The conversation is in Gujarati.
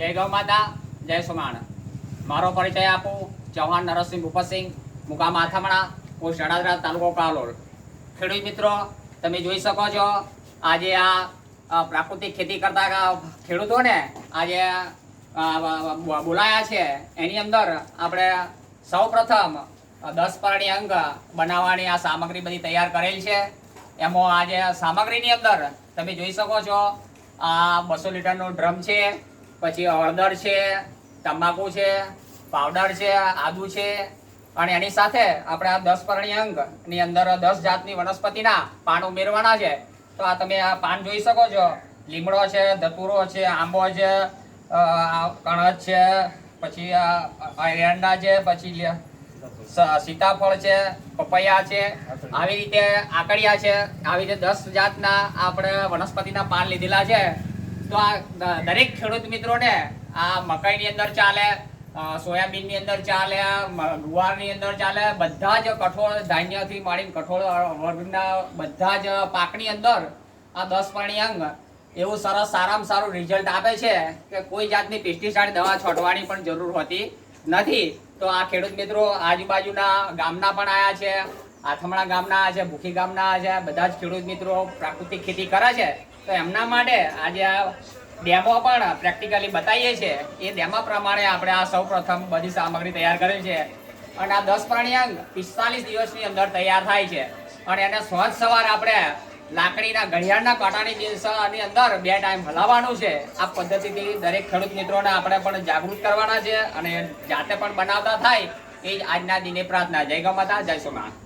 જય ગૌ માતા, જય સુમાણ. મારો પરિચય આપું. ચૌહાણ નરસિંહ ભૂપતસિંહ, મુકામ આથમણા, પોસ્ટ જણાદરા, તાલુકો કાલોલ. ખેડૂત મિત્રો, તમે જોઈ શકો છો આજે આ પ્રાકૃતિક ખેતી કરતા ખેડૂતોને આજે બોલાયા છે. એની અંદર આપણે સૌ પ્રથમ 10 પરણી અંગ બનાવવાની આ સામગ્રી બધી તૈયાર કરેલ છે. એમાં આજે સામગ્રીની અંદર તમે જોઈ શકો છો આ 200 લીટરનું ડ્રમ છે, પછી હળદર છે, તમાકુ છે, પાવડર છે, આદુ છે, અને એની સાથે આપણે આ 10 પરણી અંગની અંદર 10 જાતની વનસ્પતિના પાન ઉમેરવાના છે. તો આ તમે આ પાન જોઈ શકો છો. લીમડો છે, ધતુરો છે, આંબો છે, કણજ છે, પછી એરંડા છે, પછી સીતાફળ છે, પપૈયા છે, આવી રીતે આકડિયા છે. આવી રીતે 10 જાતના આપણે વનસ્પતિના પાન લીધેલા છે. તો આ દરેક ખેડૂત મિત્રોને આ મકાઈની અંદર ચાલે, સોયાબીનની અંદર ચાલે, ગુવારની અંદર ચાલે, બધા જ કઠોળ ધાન્યથી માંડીને કઠોળ વર્ગના બધા જ પાકની અંદર આ 10 પરણી અંગ એવું સરસ સારામાં સારું રિઝલ્ટ આપે છે કે કોઈ જાતની પેસ્ટિસાઇડ દવા છોડવાની પણ જરૂર હોતી નથી. તો આ ખેડૂત મિત્રો આજુબાજુના ગામના પણ આવ્યા છે, આથમણા ગામના આવ્યા છે, ભૂખી ગામના આવ્યા છે. બધા જ ખેડૂત મિત્રો પ્રાકૃતિક ખેતી કરે છે. તો એમના માટે આજે આ ડેમો પણ પ્રેક્ટિકલી બતાવીએ છીએ. એ ડેમો પ્રમાણે આપણે આ સૌ પ્રથમ બધી સામગ્રી તૈયાર કરેલ છે. અને આ 10 પરણી અંગ 45 દિવસની અંદર તૈયાર થાય છે. અને એને સાંજ સવાર આપણે લાકડીના ઘડિયાળના કાંટાની દિશાની અંદર 2 ટાઈમ હલાવવાનું છે. આ પદ્ધતિથી દરેક ખેડૂત મિત્રોને આપણે પણ જાગૃત કરવાના છે અને જાતે પણ બનાવતા થાય એ જ આજના દિને પ્રાર્થના. જય ગૌ માતા, જય સોમનાથ.